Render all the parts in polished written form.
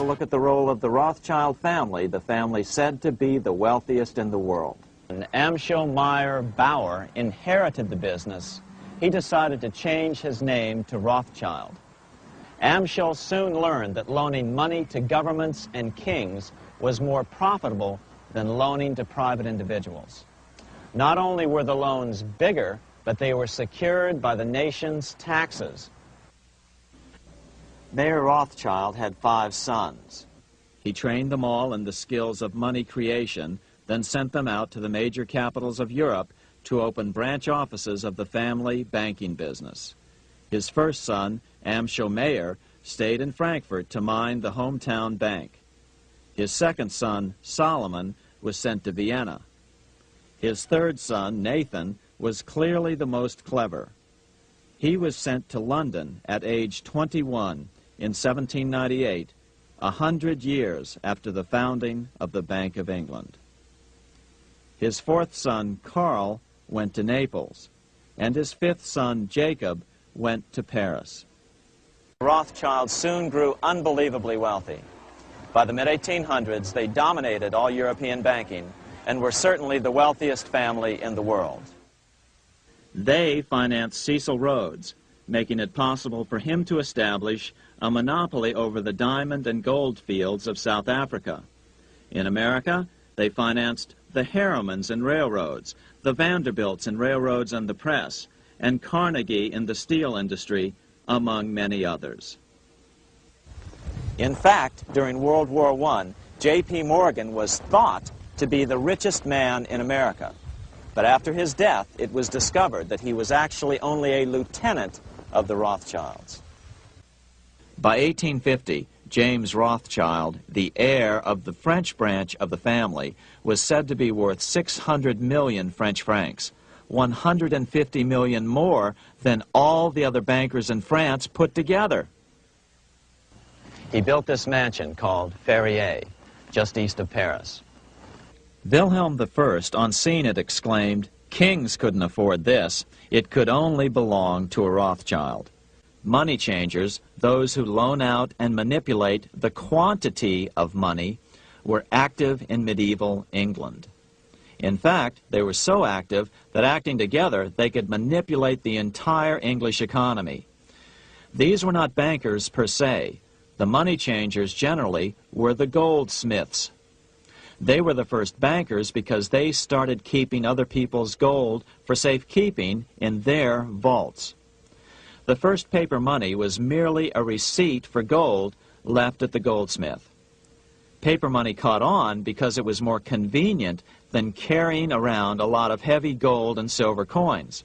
a look at the role of the Rothschild family, the family said to be the wealthiest in the world. When Amschel Meyer Bauer inherited the business, he decided to change his name to Rothschild. Amschel soon learned that loaning money to governments and kings was more profitable than loaning to private individuals. Not only were the loans bigger, but they were secured by the nation's taxes. Mayer Rothschild had 5 sons. He trained them all in the skills of money creation, then sent them out to the major capitals of Europe to open branch offices of the family banking business. His first son, Amschel Meyer, stayed in Frankfurt to mind the hometown bank. His second son, Solomon, was sent to Vienna. His third son, Nathan, was clearly the most clever. He was sent to London at age 21 in 1798, 100 years after the founding of the Bank of England. His fourth son, Karl, went to Naples, and his fifth son, Jacob, went to Paris. Rothschilds soon grew unbelievably wealthy. By the mid-1800s, they dominated all European banking and were certainly the wealthiest family in the world. They financed Cecil Rhodes, making it possible for him to establish a monopoly over the diamond and gold fields of South Africa. In America, they financed the Harrimans and railroads, the Vanderbilts in railroads and the press, and Carnegie in the steel industry, among many others. In fact, during World War I, J.P. Morgan was thought to be the richest man in America. But after his death, it was discovered that he was actually only a lieutenant of the Rothschilds. By 1850, James Rothschild, the heir of the French branch of the family, was said to be worth 600 million French francs, 150 million more than all the other bankers in France put together. He built this mansion called Ferrier, just east of Paris. Wilhelm I, on seeing it, exclaimed, "Kings couldn't afford this. It could only belong to a Rothschild." Money changers, those who loan out and manipulate the quantity of money, were active in medieval England. In fact, they were so active that acting together, they could manipulate the entire English economy. These were not bankers per se. The money changers generally were the goldsmiths. They were the first bankers because they started keeping other people's gold for safekeeping in their vaults. The first paper money was merely a receipt for gold left at the goldsmith. Paper money caught on because it was more convenient than carrying around a lot of heavy gold and silver coins.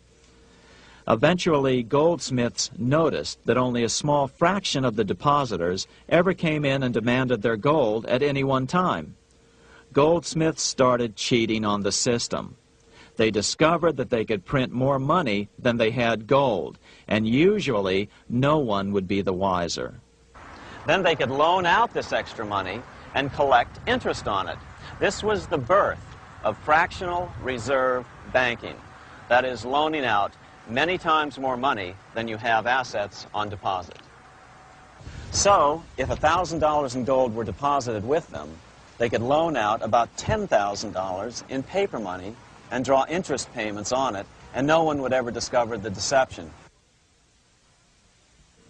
Eventually, goldsmiths noticed that only a small fraction of the depositors ever came in and demanded their gold at any one time. Goldsmiths started cheating on the system. They discovered that they could print more money than they had gold, and usually no one would be the wiser. Then they could loan out this extra money and collect interest on it. This was the birth of fractional reserve banking. That is, loaning out many times more money than you have assets on deposit. So, if $1,000 in gold were deposited with them, they could loan out about $10,000 in paper money and draw interest payments on it, and no one would ever discover the deception.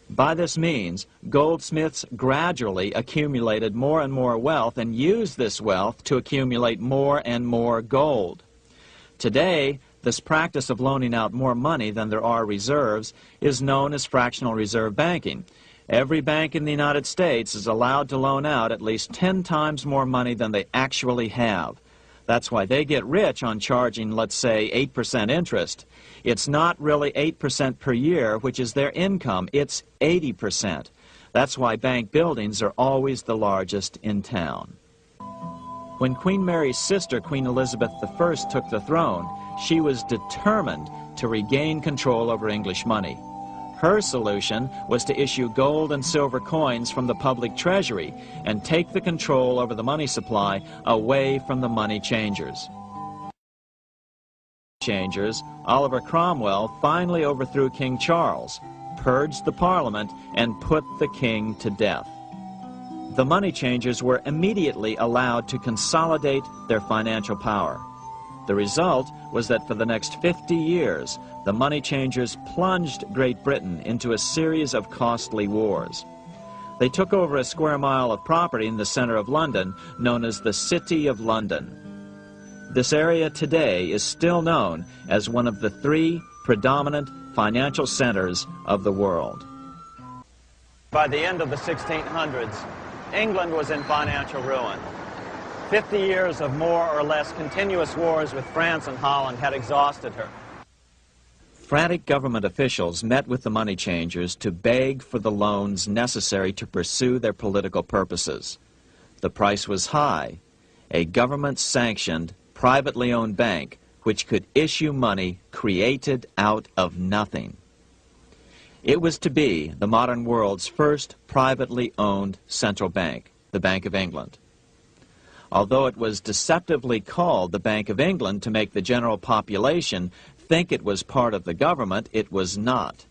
By this means, goldsmiths gradually accumulated more and more wealth and used this wealth to accumulate more and more gold. Today, this practice of loaning out more money than there are reserves is known as fractional reserve banking. Every bank in the United States is allowed to loan out at least 10 times more money than they actually have. That's why they get rich on charging, let's say, 8% interest. It's not really 8% per year, which is their income. It's 80%. That's why bank buildings are always the largest in town. When Queen Mary's sister, Queen Elizabeth I, took the throne, she was determined to regain control over English money. Her solution was to issue gold and silver coins from the public treasury and take the control over the money supply away from the money changers. Oliver Cromwell finally overthrew King Charles, purged the Parliament, and put the king to death. the money changers were immediately allowed to consolidate their financial power. The result was that for the next 50 years, the money changers plunged Great Britain into a series of costly wars. They took over a square mile of property in the center of London, known as the City of London. This area today is still known as one of the 3 predominant financial centers of the world. By the end of the 1600s, England was in financial ruin. 50 years of more or less continuous wars with France and Holland had exhausted her. Frantic government officials met with the money changers to beg for the loans necessary to pursue their political purposes. The price was high. A government-sanctioned, privately owned bank which could issue money created out of nothing. It was to be the modern world's first privately owned central bank, the Bank of England. Although it was deceptively called the Bank of England to make the general population think it was part of the government, it was not.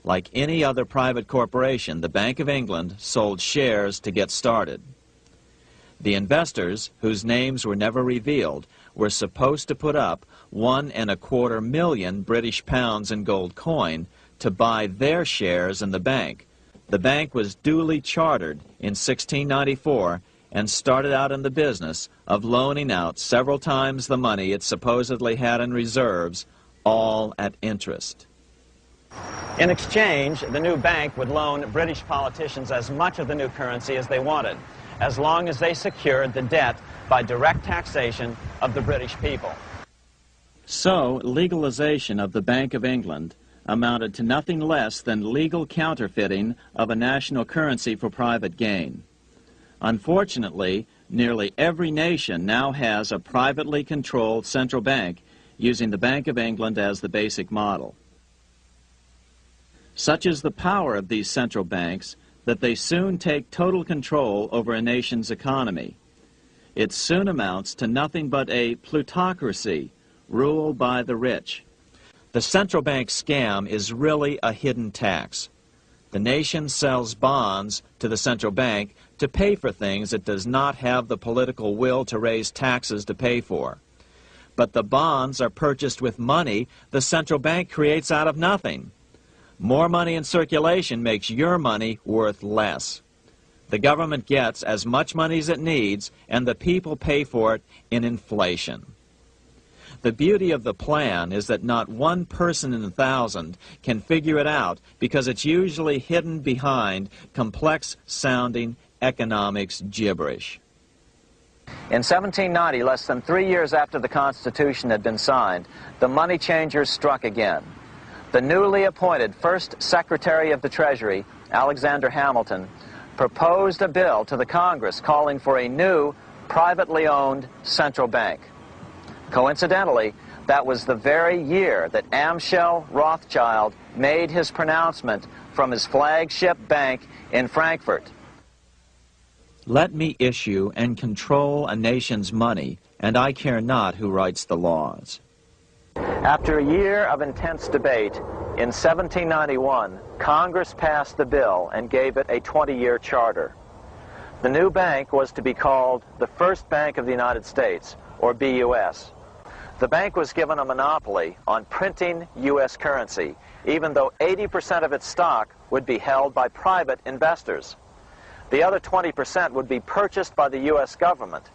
Like any other private corporation, the Bank of England sold shares to get started. The investors, whose names were never revealed, were supposed to put up £1.25 million British pounds in gold coin to buy their shares in the bank. The bank was duly chartered in 1694 and started out in the business of loaning out several times the money it supposedly had in reserves, all at interest. In exchange, the new bank would loan British politicians as much of the new currency as they wanted, as long as they secured the debt by direct taxation of the British people. So, legalization of the Bank of England amounted to nothing less than legal counterfeiting of a national currency for private gain. Unfortunately, nearly every nation now has a privately controlled central bank using the Bank of England as the basic model. Such is the power of these central banks that they soon take total control over a nation's economy. It soon amounts to nothing but a plutocracy ruled by the rich. The central bank scam is really a hidden tax. The nation sells bonds to the central bank to pay for things it does not have the political will to raise taxes to pay for. But the bonds are purchased with money the central bank creates out of nothing. More money in circulation makes your money worth less. The government gets as much money as it needs, and the people pay for it in inflation. The beauty of the plan is that not one person in 1,000 can figure it out because it's usually hidden behind complex-sounding economics gibberish. In 1790, less than 3 years after the Constitution had been signed, the money changers struck again. The newly appointed first Secretary of the Treasury, Alexander Hamilton, proposed a bill to the Congress calling for a new, privately owned central bank. Coincidentally, that was the very year that Amschel Rothschild made his pronouncement from his flagship bank in Frankfurt. Let me issue and control a nation's money, and I care not who writes the laws. After a year of intense debate, in 1791, Congress passed the bill and gave it a 20-year charter. The new bank was to be called the First Bank of the United States, or BUS. The bank was given a monopoly on printing U.S. currency, even though 80% of its stock would be held by private investors. The other 20% would be purchased by the U.S. government.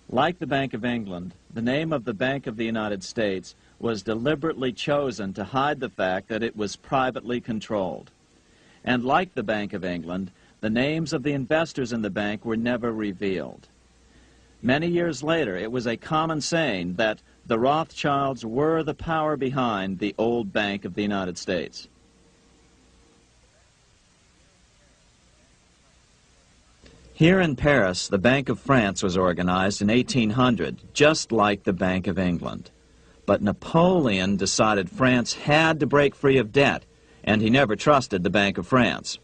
Like the Bank of England, the name of the Bank of the United States was deliberately chosen to hide the fact that it was privately controlled. And like the Bank of England, the names of the investors in the bank were never revealed. Many years later, it was a common saying that the Rothschilds were the power behind the old Bank of the United States. Here in Paris, the Bank of France was organized in 1800, just like the Bank of England. But Napoleon decided France had to break free of debt, and he never trusted the Bank of France.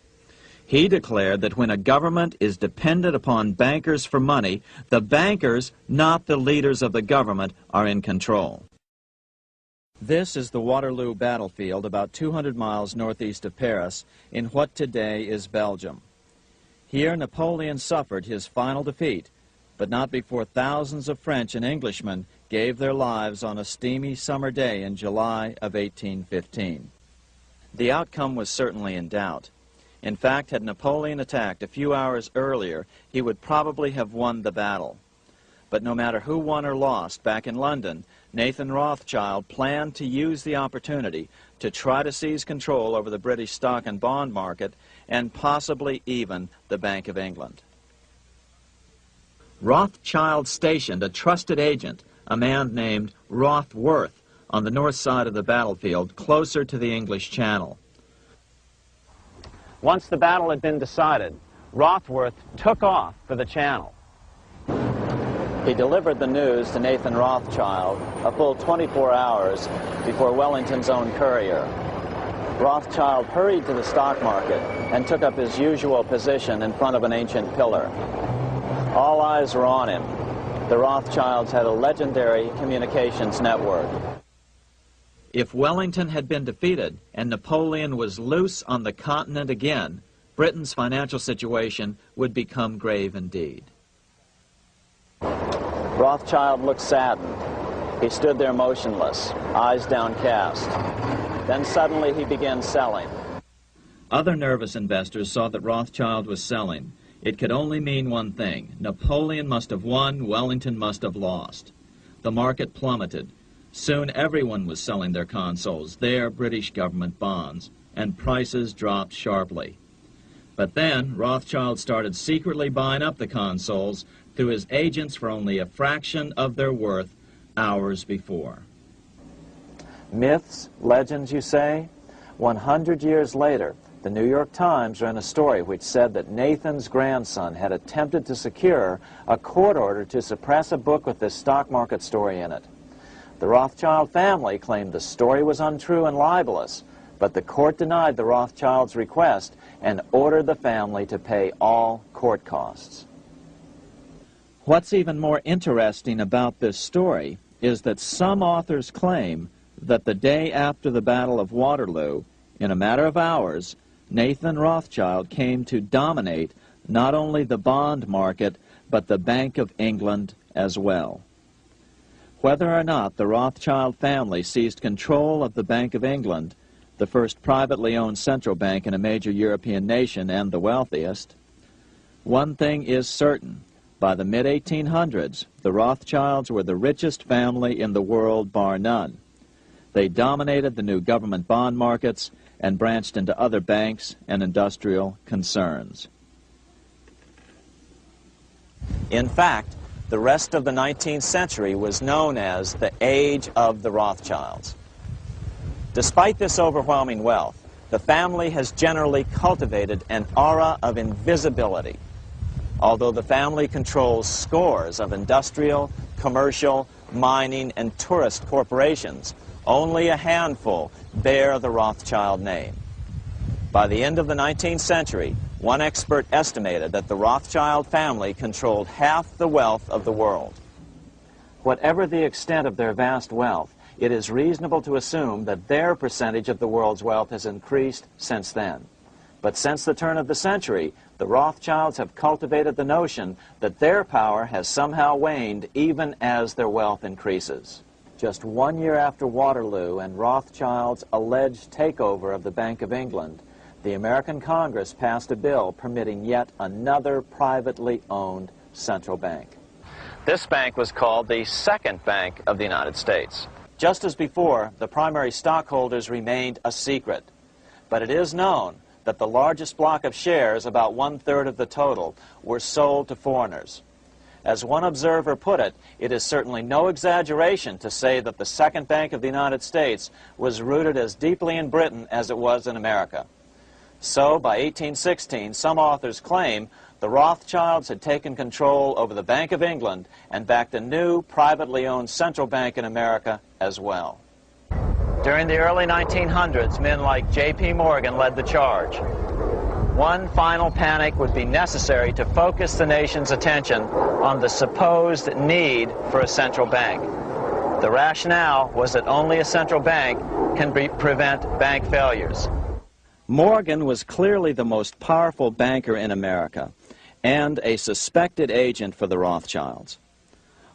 He declared that when a government is dependent upon bankers for money, the bankers, not the leaders of the government, are in control. This is the Waterloo battlefield about 200 miles northeast of Paris in what today is Belgium. Here Napoleon suffered his final defeat, but not before thousands of French and Englishmen gave their lives on a steamy summer day in July of 1815. The outcome was certainly in doubt. In fact, had Napoleon attacked a few hours earlier, he would probably have won the battle. But no matter who won or lost, back in London, Nathan Rothschild planned to use the opportunity to try to seize control over the British stock and bond market and possibly even the Bank of England. Rothschild stationed a trusted agent, a man named Rothworth, on the north side of the battlefield, closer to the English Channel. Once the battle had been decided, Rothworth took off for the Channel. He delivered the news to Nathan Rothschild a full 24 hours before Wellington's own courier. Rothschild hurried to the stock market and took up his usual position in front of an ancient pillar. All eyes were on him. The Rothschilds had a legendary communications network. If Wellington had been defeated and Napoleon was loose on the continent again, Britain's financial situation would become grave indeed. Rothschild looked saddened. He stood there motionless, eyes downcast. Then suddenly he began selling. Other nervous investors saw that Rothschild was selling. It could only mean one thing: Napoleon must have won, Wellington must have lost. The market plummeted. Soon everyone was selling their consols, their British government bonds, and prices dropped sharply. But then Rothschild started secretly buying up the consols through his agents for only a fraction of their worth hours before. Myths, legends, you say? 100 years later, the New York Times ran a story which said that Nathan's grandson had attempted to secure a court order to suppress a book with this stock market story in it. The Rothschild family claimed the story was untrue and libelous, but the court denied the Rothschilds' request and ordered the family to pay all court costs. What's even more interesting about this story is that some authors claim that the day after the Battle of Waterloo, in a matter of hours, Nathan Rothschild came to dominate not only the bond market, but the Bank of England as well. Whether or not the Rothschild family seized control of the Bank of England, the first privately owned central bank in a major European nation and the wealthiest, one thing is certain: by the mid-1800s, the Rothschilds were the richest family in the world, bar none. They dominated the new government bond markets and branched into other banks and industrial concerns. In fact, the rest of the 19th century was known as the Age of the Rothschilds. Despite this overwhelming wealth, the family has generally cultivated an aura of invisibility. Although the family controls scores of industrial, commercial, mining, and tourist corporations, only a handful bear the Rothschild name. By the end of the 19th century, one expert estimated that the Rothschild family controlled half the wealth of the world. Whatever the extent of their vast wealth, it is reasonable to assume that their percentage of the world's wealth has increased since then. But since the turn of the century, the Rothschilds have cultivated the notion that their power has somehow waned even as their wealth increases. Just 1 year after Waterloo and Rothschild's alleged takeover of the Bank of England, the American Congress passed a bill permitting yet another privately owned central bank. This bank was called the Second Bank of the United States. Just as before, the primary stockholders remained a secret. But it is known that the largest block of shares, about 1/3 of the total, were sold to foreigners. As one observer put it, it is certainly no exaggeration to say that the Second Bank of the United States was rooted as deeply in Britain as it was in America. So, by 1816, some authors claim the Rothschilds had taken control over the Bank of England and backed a new, privately owned central bank in America as well. During the early 1900s, men like J.P. Morgan led the charge. One final panic would be necessary to focus the nation's attention on the supposed need for a central bank. The rationale was that only a central bank can prevent bank failures. Morgan was clearly the most powerful banker in America. and a suspected agent for the Rothschilds.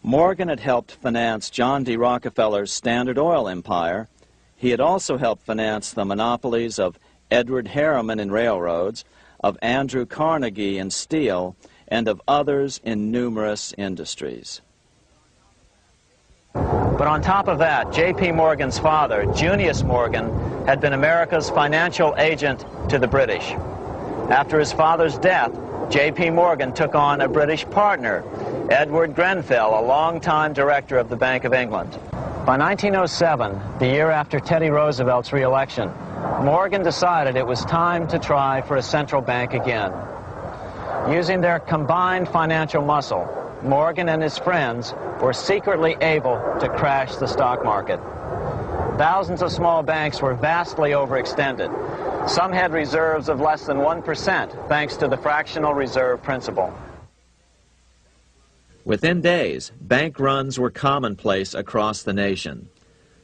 Morgan had helped finance John D. Rockefeller's Standard Oil empire. He had also helped finance the monopolies of Edward Harriman in railroads, of Andrew Carnegie in steel, and of others in numerous industries. But on top of that, J.P. Morgan's father, Junius Morgan, had been America's financial agent to the British. After his father's death, J.P. Morgan took on a British partner, Edward Grenfell, a longtime director of the Bank of England. By 1907, the year after Teddy Roosevelt's re-election, Morgan decided it was time to try for a central bank again. Using their combined financial muscle, Morgan and his friends were secretly able to crash the stock market. Thousands of small banks were vastly overextended. Some had reserves of less than 1% thanks to the fractional reserve principle. Within days, bank runs were commonplace across the nation.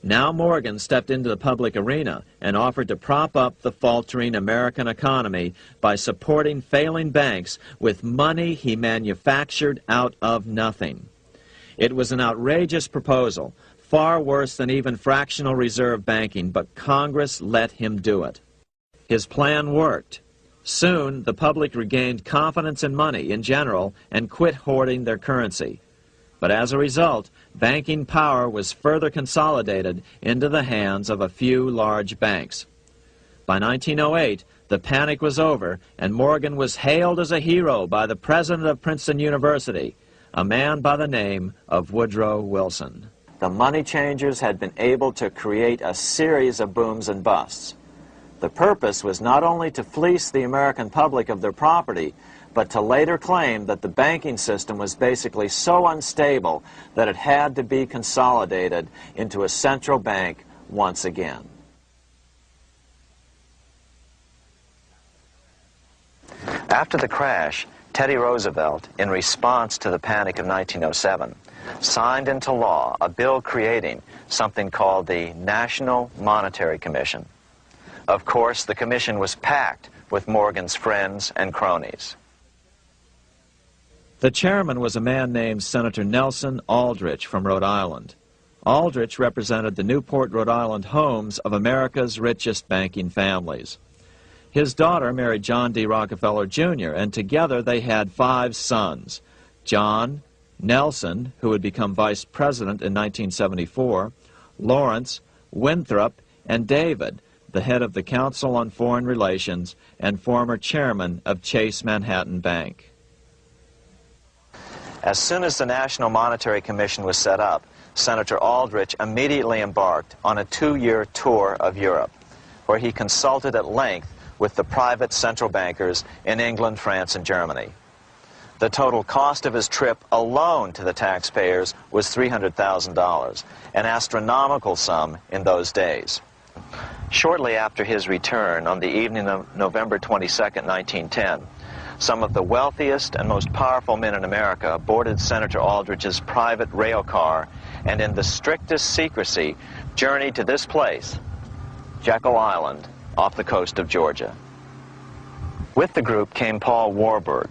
Now Morgan stepped into the public arena and offered to prop up the faltering American economy by supporting failing banks with money he manufactured out of nothing. It was an outrageous proposal, far worse than even fractional reserve banking, but Congress let him do it. His plan worked. Soon, the public regained confidence in money in general and quit hoarding their currency. But as a result, banking power was further consolidated into the hands of a few large banks. By 1908, the panic was over, and Morgan was hailed as a hero by the president of Princeton University, a man by the name of Woodrow Wilson. The money changers had been able to create a series of booms and busts. The purpose was not only to fleece the American public of their property, but to later claim that the banking system was basically so unstable that it had to be consolidated into a central bank once again. After the crash, Teddy Roosevelt, in response to the panic of 1907, signed into law a bill creating something called the National Monetary Commission. Of course, the commission was packed with Morgan's friends and cronies. The chairman was a man named Senator Nelson Aldrich from Rhode Island. Aldrich represented the Newport, Rhode Island homes of America's richest banking families. His daughter married John D. Rockefeller, Jr., and together they had 5 sons: John, Nelson, who would become vice president in 1974, Lawrence, Winthrop, and David, the head of the Council on Foreign Relations and former chairman of Chase Manhattan Bank. As soon as the National Monetary Commission was set up, Senator Aldrich immediately embarked on a 2-year tour of Europe, where he consulted at length with the private central bankers in England, France, and Germany. The total cost of his trip alone to the taxpayers was $300,000, an astronomical sum in those days. Shortly after his return, on the evening of November 22, 1910, some of the wealthiest and most powerful men in America boarded Senator Aldrich's private rail car and in the strictest secrecy journeyed to this place, Jekyll Island, off the coast of Georgia. With the group came Paul Warburg.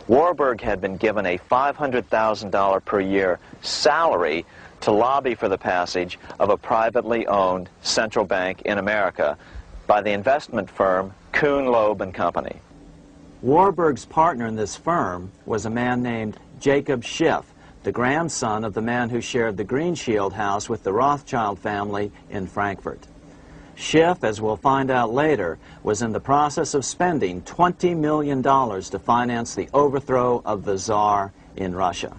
Warburg had been given a $500,000 per year salary to lobby for the passage of a privately owned central bank in America by the investment firm Kuhn, Loeb and Company. Warburg's partner in this firm was a man named Jacob Schiff, the grandson of the man who shared the Green Shield house with the Rothschild family in Frankfurt. Schiff, as we'll find out later, was in the process of spending $20 million to finance the overthrow of the Tsar in Russia.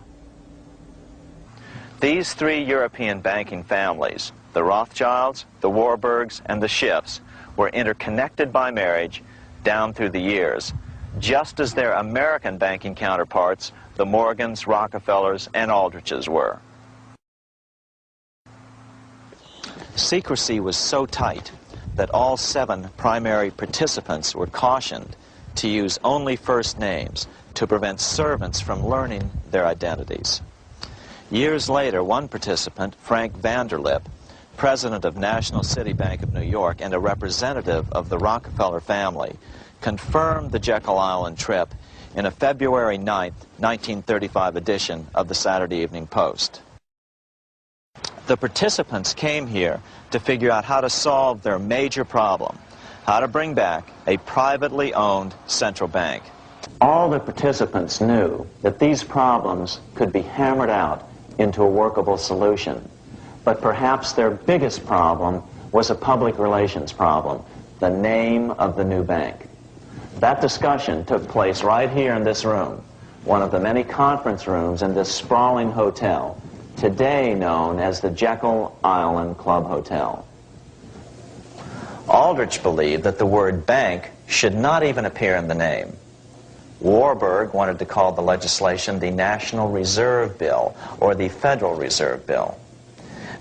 These 3 European banking families, the Rothschilds, the Warburgs, and the Schiffs, were interconnected by marriage down through the years, just as their American banking counterparts, the Morgans, Rockefellers, and Aldriches were. Secrecy was so tight that all 7 primary participants were cautioned to use only first names to prevent servants from learning their identities. Years later, one participant, Frank Vanderlip, president of National City Bank of New York and a representative of the Rockefeller family, confirmed the Jekyll Island trip in a February 9, 1935 edition of the Saturday Evening Post. The participants came here to figure out how to solve their major problem, how to bring back a privately owned central bank. All the participants knew that these problems could be hammered out into a workable solution. But perhaps their biggest problem was a public relations problem, the name of the new bank. That discussion took place right here in this room, one of the many conference rooms in this sprawling hotel, today known as the Jekyll Island Club Hotel. Aldrich believed that the word bank should not even appear in the name. Warburg wanted to call the legislation the National Reserve Bill or the Federal Reserve Bill.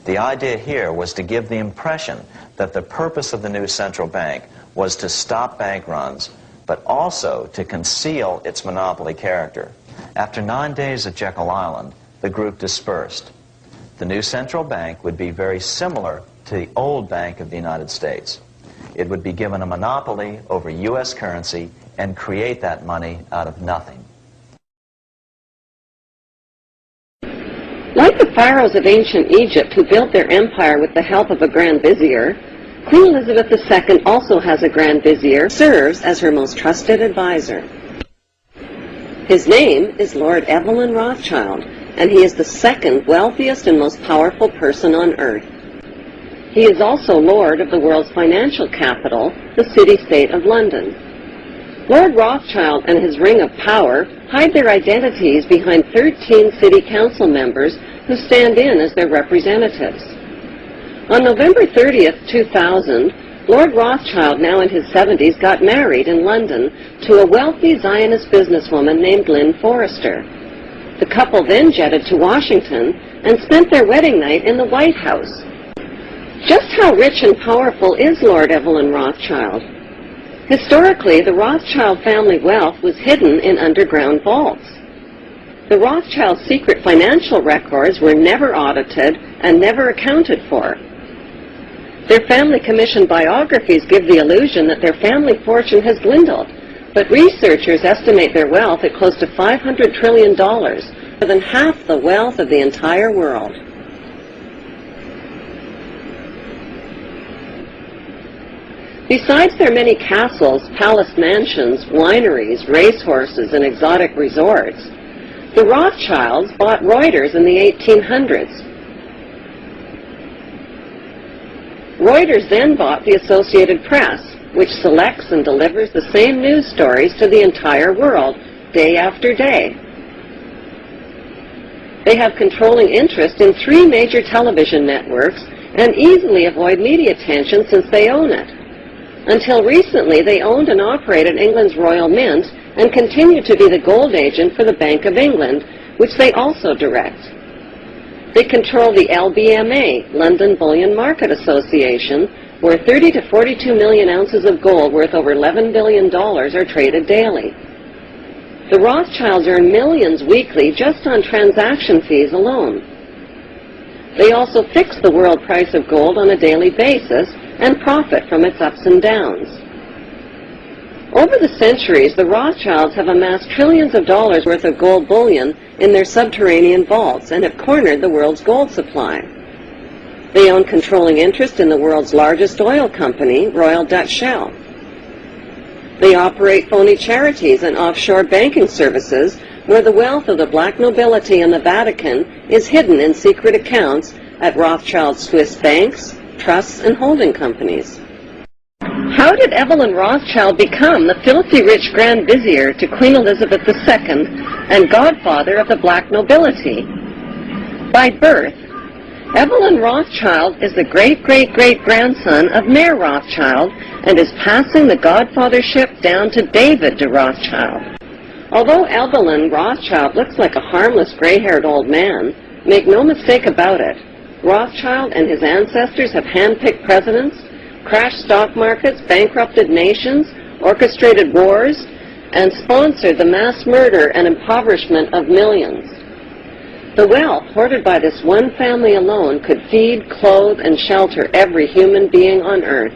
The idea here was to give the impression that the purpose of the new central bank was to stop bank runs, but also to conceal its monopoly character. After 9 days at Jekyll Island, the group dispersed. The new central bank would be very similar to the old Bank of the United States. It would be given a monopoly over U.S. currency and create that money out of nothing. Like the pharaohs of ancient Egypt who built their empire with the help of a grand vizier, Queen Elizabeth II also has a grand vizier, serves as her most trusted advisor. His name is Lord Evelyn Rothschild, and he is the second wealthiest and most powerful person on earth. He is also Lord of the world's financial capital, the city-state of London. Lord Rothschild and his ring of power hide their identities behind 13 city council members who stand in as their representatives. On November 30th, 2000, Lord Rothschild, now in his 70s, got married in London to a wealthy Zionist businesswoman named Lynn Forrester. The couple then jetted to Washington and spent their wedding night in the White House. Just how rich and powerful is Lord Evelyn Rothschild? Historically, the Rothschild family wealth was hidden in underground vaults. The Rothschild secret financial records were never audited and never accounted for. Their family-commissioned biographies give the illusion that their family fortune has dwindled, but researchers estimate their wealth at close to $500 trillion, more than half the wealth of the entire world. Besides their many castles, palace mansions, wineries, racehorses, and exotic resorts, the Rothschilds bought Reuters in the 1800s. Reuters then bought the Associated Press, which selects and delivers the same news stories to the entire world, day after day. They have controlling interest in 3 major television networks and easily avoid media attention since they own it. Until recently, they owned and operated England's Royal Mint and continue to be the gold agent for the Bank of England, which they also direct. They control the LBMA, London Bullion Market Association, where 30 to 42 million ounces of gold worth over $11 billion are traded daily. The Rothschilds earn millions weekly just on transaction fees alone. They also fix the world price of gold on a daily basis and profit from its ups and downs. Over the centuries, the Rothschilds have amassed trillions of dollars worth of gold bullion in their subterranean vaults and have cornered the world's gold supply. They own controlling interest in the world's largest oil company, Royal Dutch Shell. They operate phony charities and offshore banking services where the wealth of the black nobility and the Vatican is hidden in secret accounts at Rothschild Swiss banks, trusts, and holding companies. How did Evelyn Rothschild become the filthy rich Grand Vizier to Queen Elizabeth II and godfather of the black nobility? By birth, Evelyn Rothschild is the great-great-great-grandson of Mayor Rothschild and is passing the godfathership down to David de Rothschild. Although Evelyn Rothschild looks like a harmless gray-haired old man, make no mistake about it, Rothschild and his ancestors have handpicked presidents, crashed stock markets, bankrupted nations, orchestrated wars, and sponsored the mass murder and impoverishment of millions. The wealth hoarded by this one family alone could feed, clothe, and shelter every human being on earth.